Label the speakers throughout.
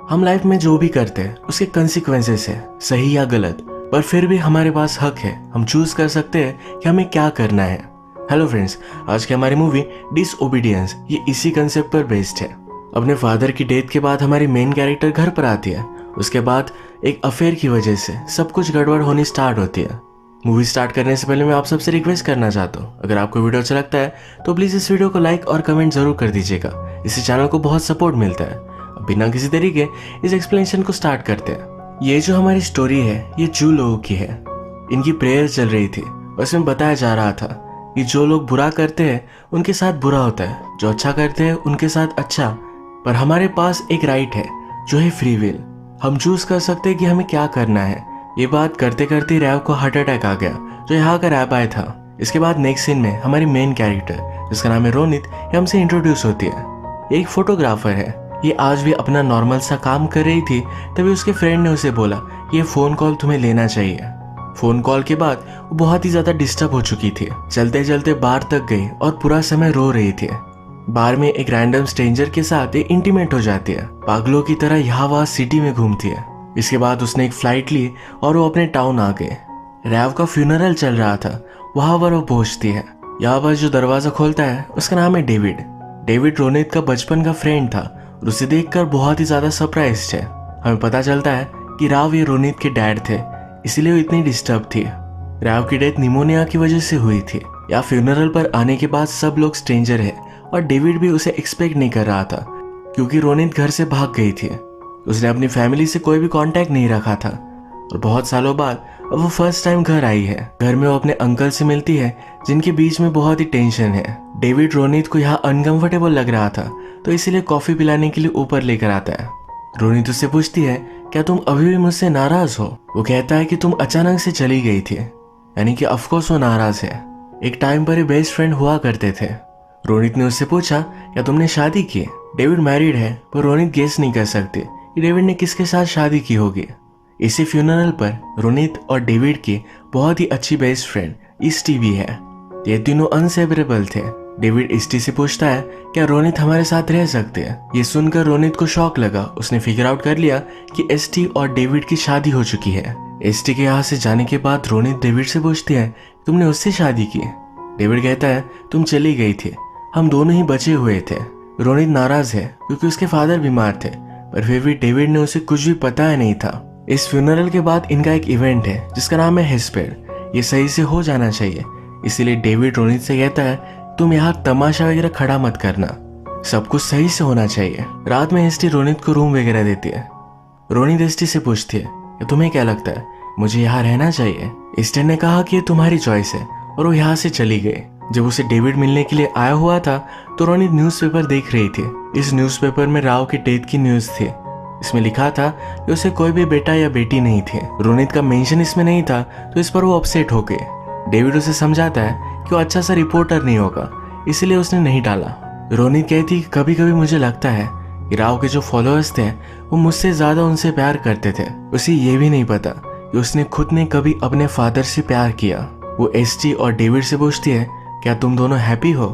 Speaker 1: हम लाइफ में जो भी करते हैं उसके कंसिक्वेंसेस है, सही या गलत, पर फिर भी हमारे पास हक है, हम चूज कर सकते हैं कि हमें क्या करना है। हेलो फ्रेंड्स, आज की हमारी मूवी डिसओबीडियंस ये इसी कंसेप्ट पर बेस्ड है। अपने फादर की डेथ के बाद हमारी मेन कैरेक्टर घर पर आती है। उसके बाद एक अफेयर की वजह से सब कुछ गड़बड़ होनी स्टार्ट होती है। मूवी स्टार्ट करने से पहले मैं आप सबसे रिक्वेस्ट करना चाहता हूँ, अगर आपको वीडियो अच्छा लगता है तो प्लीज इस वीडियो को लाइक और कमेंट जरूर कर दीजिएगा। इससे चैनल को बहुत सपोर्ट मिलता है। अब बिना किसी तरीके इस एक्सप्लेनेशन को स्टार्ट करते हैं। ये जो हमारी स्टोरी है ये जू लोगों की है। इनकी प्रेयर चल रही थी और इसमें बताया जा रहा था कि जो लोग बुरा करते हैं उनके साथ बुरा होता है, जो अच्छा करते हैं उनके साथ अच्छा। पर हमारे पास एक राइट है जो है फ्री विल। हम चूज कर सकते हैं कि हमें क्या करना है। ये बात करते करते रैव को हार्ट अटैक आ गया, जो यहाँ का रैबाई था। इसके बाद नेक्स्ट सीन में हमारी मेन कैरेक्टर जिसका नाम है रोनित, ये हमसे इंट्रोड्यूस होती है। ये एक फोटोग्राफर है। ये आज भी अपना नॉर्मल सा काम कर रही थी, तभी उसके फ्रेंड ने उसे बोला कि ये फोन कॉल तुम्हें लेना चाहिए। फोन कॉल के बाद वो बहुत ही ज्यादा डिस्टर्ब हो चुकी थी। चलते चलते बार तक गई और पूरा समय रो रही थी। बार में एक रैंडम स्ट्रेंजर के साथ ये इंटीमेट हो जाती है। पागलों की तरह यहाँ वहाँ सिटी में घूमती है। इसके बाद उसने एक फ्लाइट ली और वो अपने टाउन आ गए। रैव का फ्यूनरल चल रहा था, वहां पर वो पहुंचती है। यहाँ पर जो दरवाजा खोलता है उसका नाम है डेविड। डेविड रोनित का बचपन का फ्रेंड था और उसे देखकर बहुत ही ज्यादा सरप्राइज्ड है। हमें पता चलता है कि राव ये रोनित के डैड थे, इसीलिए वो इतनी डिस्टर्ब थी। राव की डेथ निमोनिया की वजह से हुई थी। या फ्यूनरल पर आने के बाद सब लोग स्ट्रेंजर है और डेविड भी उसे एक्सपेक्ट नहीं कर रहा था, क्योंकि रोनित घर से भाग गई थी। उसने अपनी फैमिली से कोई भी कांटेक्ट नहीं रखा था और बहुत सालों बाद अब वो फर्स्ट टाइम घर आई है। घर में वो अपने अंकल से मिलती है, जिनके बीच में बहुत ही टेंशन है। डेविड रोनित को यहाँ अनकंफर्टेबल लग रहा था, तो इसीलिए कॉफी पिलाने के लिए ऊपर लेकर आता है। रोनित उससे पूछती है, क्या तुम अभी भी मुझसे नाराज हो? वो कहता है कि तुम अचानक से चली गई थी, यानी कि ऑफकोर्स वो नाराज है। एक टाइम पर ये बेस्ट फ्रेंड हुआ करते थे। रोनित ने उससे पूछा, क्या तुमने शादी की? डेविड मैरिड है, पर रोनित गेस नहीं कर सकते कि डेविड ने किसके साथ शादी की होगी। इसी फ्यूनरल पर रोनित और डेविड की बहुत ही अच्छी बेस्ट फ्रेंड ईस्टी भी है। ये तीनों अनसेपरेबल थे। डेविड ईस्टी से पूछता है, क्या रोनित हमारे साथ रह सकते हैं? ये सुनकर रोनित को शॉक लगा। उसने फिगर आउट कर लिया कि एसटी और डेविड की शादी हो चुकी है। एसटी के यहाँ से जाने के बाद रोनित डेविड से पूछती है, तुमने उससे शादी की? डेविड कहता है, तुम चली गई थी, हम दोनों ही बचे हुए थे। रोनित नाराज है क्योंकि उसके फादर बीमार थे, पर फिर भी डेविड ने उसे कुछ भी पता है नहीं था। इस फ्यूनरल के बाद इनका एक इवेंट है जिसका नाम है हेस्पेड। ये सही से हो जाना चाहिए, इसीलिए डेविड रोनित से कहता है, तुम यहाँ तमाशा वगैरह खड़ा मत करना, सब कुछ सही से होना चाहिए। रात में एसटी रोनित को रूम वगैरह देती है। रोनित एसटी से पूछती है कि तुम्हें क्या लगता है, मुझे यहाँ रहना चाहिए? एसटी ने कहा कि ये तुम्हारी चॉइस है और वो यहाँ से चली गई। जब उसे डेविड मिलने के लिए आया हुआ था तो रोनित न्यूज़पेपर देख रही थी। इस न्यूज़पेपर में राव की डेथ की न्यूज़ थी। इसमें लिखा था कि उसे कोई भी बेटा या बेटी नहीं थे। रोनित का मेंशन इसमें नहीं था, तो इस पर वो अपसेट हो गए। डेविड उसे समझाता है कि वो अच्छा सा रिपोर्टर नहीं होगा, इसलिए उसने नहीं डाला। रोनित कहती कि कभी कभी मुझे लगता है कि राव के जो फॉलोअर्स थे वो मुझसे ज्यादा उनसे प्यार करते थे। उसे ये भी नहीं पता कि उसने खुद ने कभी अपने फादर से प्यार किया। वो एसटी और डेविड से पूछती है, क्या तुम दोनों हैप्पी हो?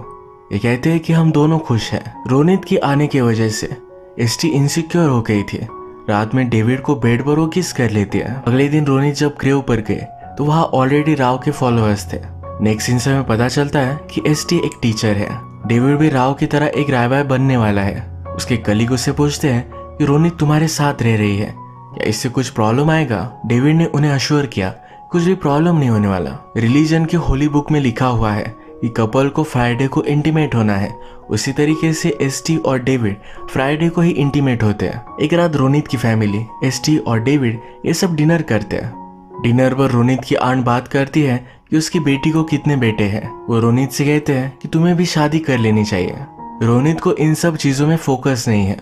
Speaker 1: ये कहते हैं कि हम दोनों खुश हैं। रोनित की आने की वजह से एसटी इनसिक्योर हो गई थी। रात में डेविड को बेड पर वो किस कर लेती है। अगले दिन रोनित जब ग्रेव पर गए तो वहाँ ऑलरेडी राव के फॉलोअर्स थे। नेक्स्ट सीन से हमें पता चलता है कि एसटी एक टीचर है। डेविड भी राव की तरह एक रायबाई बनने वाला है। उसके कलीग उससे पूछते हैं कि रोनित तुम्हारे साथ रह रही है, क्या इससे कुछ प्रॉब्लम आएगा? डेविड ने उन्हें अश्योर किया कुछ भी प्रॉब्लम नहीं होने वाला। रिलीजन की होली बुक में लिखा हुआ है कि कपल को फ्राइडे को इंटीमेट होना है, उसी तरीके से एसटी और डेविड फ्राइडे को ही इंटीमेट होते हैं। एक रात रोनित की फैमिली, एसटी और डेविड ये सब डिनर करते हैं। डिनर पर रोनित की आंट बात करती है कि उसकी बेटी को कितने बेटे हैं। वो रोनित से कहते हैं कि तुम्हें भी शादी कर लेनी चाहिए। रोनित को इन सब चीजों में फोकस नहीं है।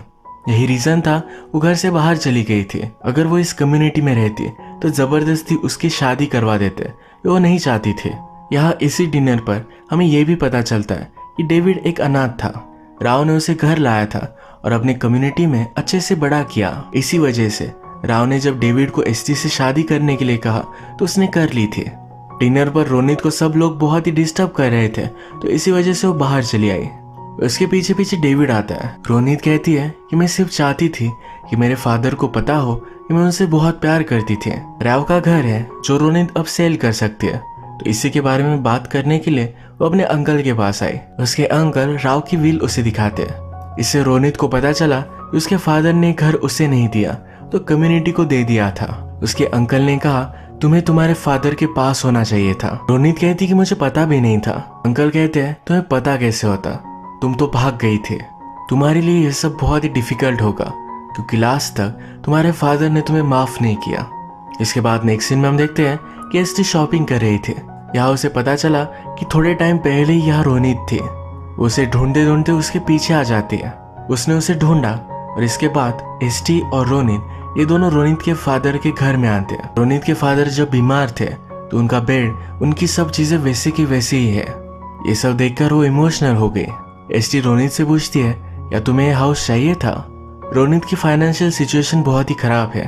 Speaker 1: यही रीजन था वो घर से बाहर चली गई थी। अगर वो इस कम्युनिटी में रहती तो जबरदस्ती उसकी शादी करवा देते, वो नहीं चाहती थी। यहाँ इसी डिनर पर हमें यह भी पता चलता है कि डेविड एक अनाथ था। राव ने उसे घर लाया था और अपने कम्युनिटी में अच्छे से बड़ा किया। इसी वजह से राव ने जब डेविड को एसटी से शादी करने के लिए कहा तो उसने कर ली थी। डिनर पर रोनित को सब लोग बहुत ही डिस्टर्ब कर रहे थे, तो इसी वजह से वो बाहर चली आई। उसके पीछे पीछे डेविड आता है। रोनित कहती है कि मैं सिर्फ चाहती थी कि मेरे फादर को पता हो कि मैं उनसे बहुत प्यार करती थी। राव का घर है जो रोनित अब सेल कर सकती है, तो इसी के बारे में बात करने के लिए वो अपने अंकल के पास आई। उसके अंकल राव की विल उसे दिखाते। इससे रोनित को पता चला कि उसके फादर ने घर उसे नहीं दिया तो कम्युनिटी को दे दिया था। उसके अंकल ने कहा तुम्हें तुम्हारे फादर के पास होना चाहिए था। रोनित कहती कि मुझे पता भी नहीं था। अंकल कहते हैं तुम्हें पता कैसे होता, तुम तो भाग गई थे। तुम्हारे लिए यह सब बहुत ही डिफिकल्ट होगा क्योंकि लास्ट तक तुम्हारे फादर ने तुम्हें माफ नहीं किया। इसके बाद नेक्स्ट सीन में हम देखते हैं कि एसटी शॉपिंग कर रही थी। यहाँ उसे पता चला कि थोड़े टाइम पहले ही यहाँ रोनित थी। उसे ढूंढते ढूंढते उसके पीछे आ जाती है। उसने उसे ढूंढा और इसके बाद एसटी और रोनित ये दोनों रोनित के फादर के घर में आते हैं। रोनित के फादर जब बीमार थे तो उनका बेड, उनकी सब चीजें वैसे की वैसी ही है। ये सब देखकर वो इमोशनल हो गई। एसटी रोनित से पूछती है क्या तुम्हें यह हाउस चाहिए था? रोनित की फाइनेंशियल सिचुएशन बहुत ही खराब है।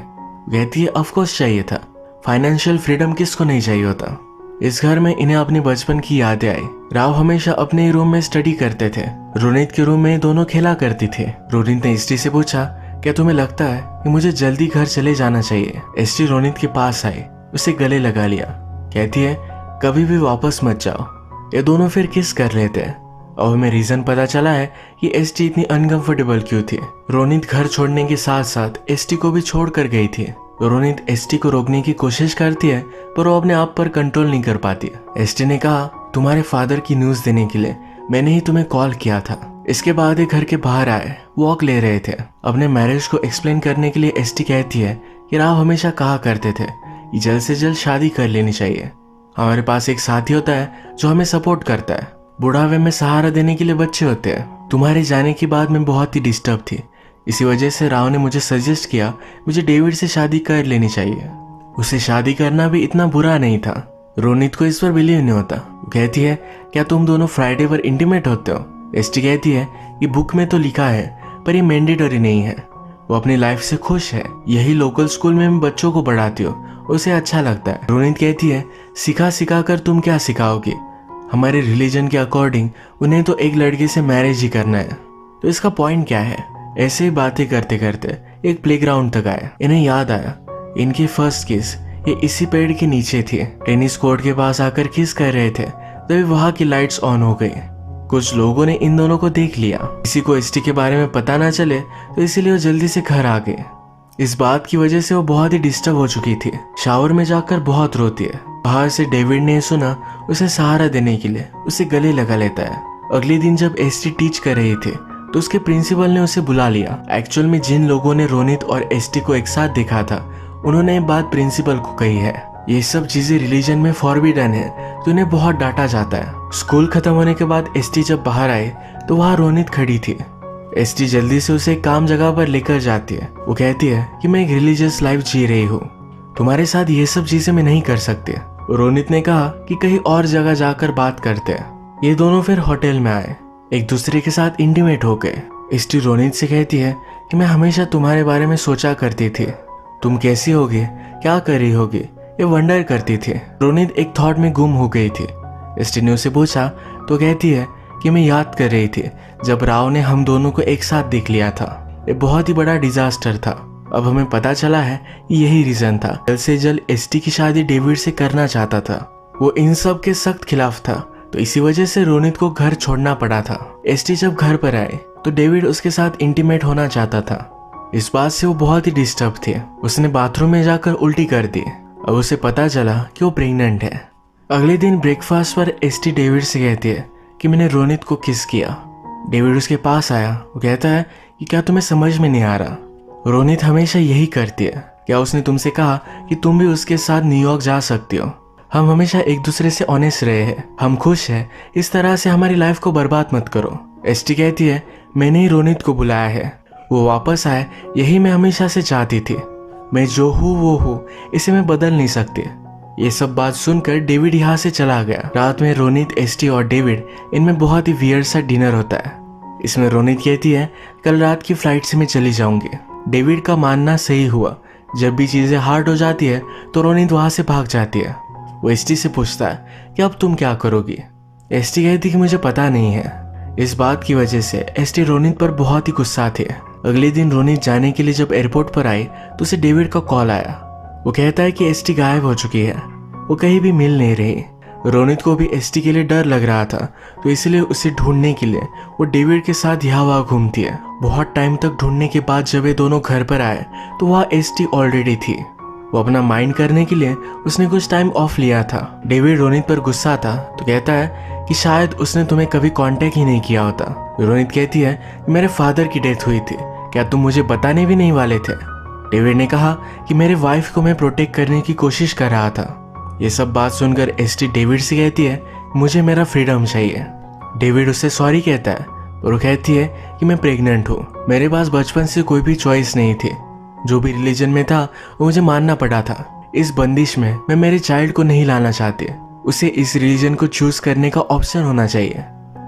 Speaker 1: कहती है ऑफ कोर्स चाहिए था, फाइनेंशियल फ्रीडम किसको नहीं चाहिए होता। इस घर में इन्हें अपने बचपन की यादें आई। राव हमेशा अपने रूम में स्टडी करते थे। रोनित के रूम में दोनों खेला करती थे। रोनित ने एसटी से पूछा क्या तुम्हें लगता है कि मुझे जल्दी घर चले जाना चाहिए? एसटी रोनित के पास आई, उसे गले लगा लिया। कहती है कभी भी वापस मत जाओ। ये दोनों फिर किस कर रहे थे। अब हमें रीजन पता चला है कि एसटी इतनी अनकंफर्टेबल क्यों थी। रोनित घर छोड़ने के साथ साथ एसटी को भी छोड़ कर गई थी। रोनित एसटी को रोकने की कोशिश करती है पर वो अपने आप पर कंट्रोल नहीं कर पाती। एसटी ने कहा तुम्हारे फादर की न्यूज देने के लिए मैंने ही तुम्हें कॉल किया था। इसके बाद एक घर के बाहर आए, वॉक ले रहे थे। अपने मैरिज को एक्सप्लेन करने के लिए एसटी कहती है कि राव हमेशा कहा करते थे कि जल्द से जल्द शादी कर लेनी चाहिए। हमारे पास एक साथी होता है जो हमें सपोर्ट करता है, बुढ़ावे में सहारा देने के लिए बच्चे होते हैं। तुम्हारे जाने के बाद मैं बहुत ही डिस्टर्ब थी, इसी वजह से राव ने मुझे सजेस्ट किया मुझे डेविड से शादी कर लेनी चाहिए। उसे शादी करना भी इतना बुरा नहीं था। रोनित को इस पर बिलीव नहीं होता। वो कहती है क्या तुम दोनों फ्राइडे पर इंटीमेट होते हो? एसटी कहती है कि बुक में तो लिखा है पर ये मैंडेटरी नहीं है। वो अपनी लाइफ से खुश है। यही लोकल स्कूल में मैं बच्चों को पढ़ाती हूँ, उसे अच्छा लगता है। रोनित कहती है सिखा सिखा कर तुम क्या सिखाओगे? हमारे रिलीजन के अकॉर्डिंग उन्हें तो एक लड़के से मैरिज ही करना है, तो इसका पॉइंट क्या है? ऐसे ही बातें करते करते एक प्लेग्राउंड तक आए। इन्हें याद आया इनकी फर्स्ट किस ये इसी पेड़ के नीचे थी। टेनिस कोर्ट के पास आकर किस कर रहे थे तभी वहां की लाइट्स ऑन हो गई। कुछ लोगों ने इन दोनों को देख लिया। किसी को एसटी के बारे में पता ना चले तो इसीलिए वो जल्दी से घर आ गए। इस बात की वजह से वो बहुत ही डिस्टर्ब हो चुकी थी। शावर में जाकर बहुत रोती है। बाहर से डेविड ने सुना, उसे सहारा देने के लिए उसे गले लगा लेता है। अगले दिन जब एसटी टीच कर रही थी तो उसके प्रिंसिपल ने उसे बुला लिया। एक्चुअल में जिन लोगों ने रोनित और एसटी को एक साथ देखा था उन्होंने ये बात प्रिंसिपल को कही है। ये सब चीजें रिलीजन में फॉरबिडन है तो उन्हें बहुत डांटा जाता है। स्कूल खत्म होने के बाद एसटी जब बाहर आए तो वहाँ रोनित खड़ी थी। एसटी जल्दी से उसे एक काम जगह पर लेकर जाती है। वो कहती है कि मैं एक रिलीजियस लाइफ जी रही हूँ, तुम्हारे साथ ये सब चीजें मैं नहीं कर सकती। रोनित ने कहा कि कहीं और जगह जाकर बात करते हैं। ये दोनों फिर होटल में आए, एक दूसरे के साथ इंटीमेट हो गए। एसटी रोनित से कहती है कि मैं हमेशा तुम्हारे बारे में सोचा करती थी, तुम कैसी होगी, क्या कर रही होगी, ये वंडर करती थी। रोनित एक थॉट में गुम हो गई थी। एसटी ने उसे पूछा तो कहती है कि मैं याद कर रही थी जब राव ने हम दोनों को एक साथ देख लिया था। ये बहुत ही बड़ा डिजास्टर था। अब हमें पता चला है कि यही रीजन था। जल्द से जल्द एसटी की शादी डेविड से करना चाहता था। वो इन सब के सख्त खिलाफ था, तो इसी वजह से रोनित को घर छोड़ना पड़ा था। एसटी जब घर पर आए तो डेविड उसके साथ इंटीमेट होना चाहता था। इस बात से वो बहुत ही डिस्टर्ब थे। उसने बाथरूम में जाकर उल्टी कर दी। अब उसे पता चला कि वो प्रेग्नेंट है। अगले दिन ब्रेकफास्ट पर एसटी डेविड से कहती है कि मैंने रोनित को किस किया। डेविड उसके पास आया। वो कहता है कि क्या तुम्हें समझ में नहीं आ रहा, रोनित हमेशा यही करती है। क्या उसने तुमसे कहा कि तुम भी उसके साथ न्यूयॉर्क जा सकती हो? हम हमेशा एक दूसरे से ऑनेस्ट रहे हैं, हम खुश हैं, इस तरह से हमारी लाइफ को बर्बाद मत करो। एसटी कहती है मैंने ही रोनित को बुलाया है, वो वापस आए, यही मैं हमेशा से चाहती थी। मैं जो हूँ वो हूँ, इसे मैं बदल नहीं सकती। ये सब बात सुनकर डेविड यहाँ से चला गया। रात में रोनित, एसटी और डेविड इनमें बहुत ही वियर्ड सा डिनर होता है। इसमें रोनित कहती है कल रात की फ्लाइट से मैं चली जाऊंगी। डेविड का मानना सही हुआ। जब भी चीजें हार्ड हो जाती है तो रोनित वहां से भाग जाती है। वो एसटी से पूछता है कि अब तुम क्या करोगी? एसटी कहती कि मुझे पता नहीं है। इस बात की वजह से एसटी रोनित पर बहुत ही गुस्सा थे। अगले दिन रोनित जाने के लिए जब एयरपोर्ट पर आई तो उसे डेविड का कॉल आया। वो कहता है कि एसटी गायब हो चुकी है, वो कहीं भी मिल नहीं रही। रोनित को भी एसटी के लिए डर लग रहा था, तो इसलिए उसे ढूंढने के लिए वो डेविड के साथ यहाँ वहाँ घूमती है। बहुत टाइम तक ढूंढने के बाद जब ये दोनों घर पर आए तो वहाँ एसटी ऑलरेडी थी। वो अपना माइंड करने के लिए उसने कुछ टाइम ऑफ लिया था। डेविड रोनित पर गुस्सा था तो कहता है कि शायद उसने तुम्हें कभी कांटेक्ट ही नहीं किया होता। रोनित कहती है कि मेरे फादर की डेथ हुई थी, क्या तुम मुझे बताने भी नहीं वाले थे? डेविड ने कहा कि मेरे वाइफ को मैं प्रोटेक्ट करने की कोशिश कर रहा था। ये सब बात सुनकर एसटी डेविड से कहती है मुझे मेरा फ्रीडम चाहिए। डेविड उससे सॉरी कहता है और वो कहती है कि मैं प्रेग्नेंट हूँ, मेरे पास बचपन से कोई भी चॉइस नहीं थी, जो भी रिलीजन में था वो मुझे मानना पड़ा था। इस बंदिश में मैं मेरे चाइल्ड को नहीं लाना चाहती, उसे इस रिलीजन को चूज करने का ऑप्शन होना चाहिए।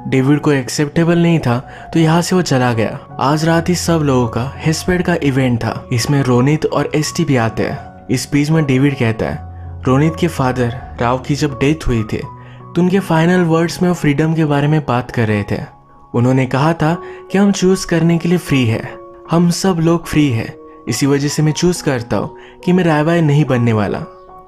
Speaker 1: डेविड को एक्सेप्टेबल नहीं था तो यहाँ से वो चला गया। आज रात ही सब लोगों का हेस्पेड का इवेंट था, इसमें रोनित और एसटी भी आते हैं। इस स्पीच में डेविड कहता है रोनित के फादर राव की जब डेथ हुई थी तो उनके फाइनल वर्ड्स में वो फ्रीडम के बारे में बात कर रहे थे। उन्होंने कहा था कि हम चूज करने के लिए फ्री है, हम सब लोग फ्री है, इसी वजह से मैं चूज करता हूँ कि मैं रायबाई नहीं बनने वाला।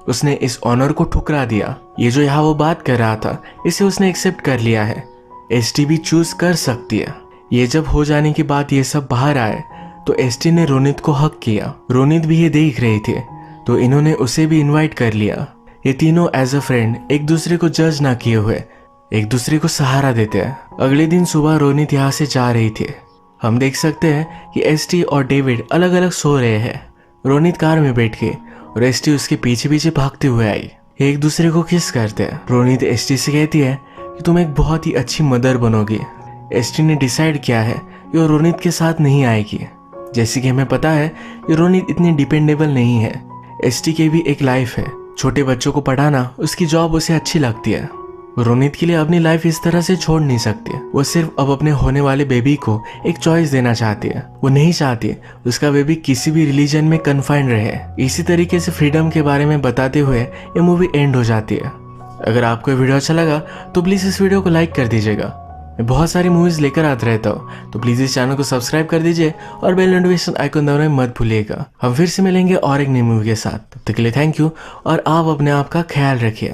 Speaker 1: उसने इस ऑनर को ठुकरा दिया। ये जो यहाँ वो बात कर रहा था इसे उसने एक्सेप्ट कर लिया है। एसटी भी चूज कर सकती है। ये जब हो जाने के बाद ये सब बाहर आए तो एसटी ने रोनित को हक किया। रोनित भी ये देख रही थी तो इन्होंने उसे भी इनवाइट कर लिया। ये तीनों एज अ फ्रेंड एक दूसरे को जज ना किए हुए एक दूसरे को सहारा देते हैं। अगले दिन सुबह रोनित यहाँ से जा रही थी। हम देख सकते हैं कि एसटी और डेविड अलग अलग सो रहे हैं। रोनित कार में बैठ के और एसटी उसके पीछे पीछे भागते हुए आई। एक दूसरे को किस करते हैं। रोनित एसटी से कहती है कि तुम एक बहुत ही अच्छी मदर बनोगी। एसटी ने डिसाइड किया है कि वो रोनित के साथ नहीं आएगी। जैसे कि हमें पता है कि रोनित इतनी डिपेंडेबल नहीं है। एसटी की भी एक लाइफ है, छोटे बच्चों को पढ़ाना उसकी जॉब उसे अच्छी लगती है। रोनित के लिए अपनी लाइफ इस तरह से छोड़ नहीं सकती। वो सिर्फ अब अपने होने वाले बेबी को एक चॉइस देना चाहती है। वो नहीं चाहती उसका बेबी किसी भी रिलीजन में कन्फाइंड रहे। इसी तरीके से फ्रीडम के बारे में बताते हुए ये मूवी एंड हो जाती है। अगर आपको ये वीडियो अच्छा लगा तो प्लीज़ इस वीडियो को लाइक कर दीजिएगा। मैं बहुत सारी मूवीज लेकर आता रहता हूँ, तो प्लीज़ इस चैनल को सब्सक्राइब कर दीजिए और बेल नोटिफिकेशन आइकन दबाना मत भूलिएगा। हम फिर से मिलेंगे और एक नई मूवी के साथ। तब तक के लिए थैंक यू और आप अपने आप का ख्याल रखिए।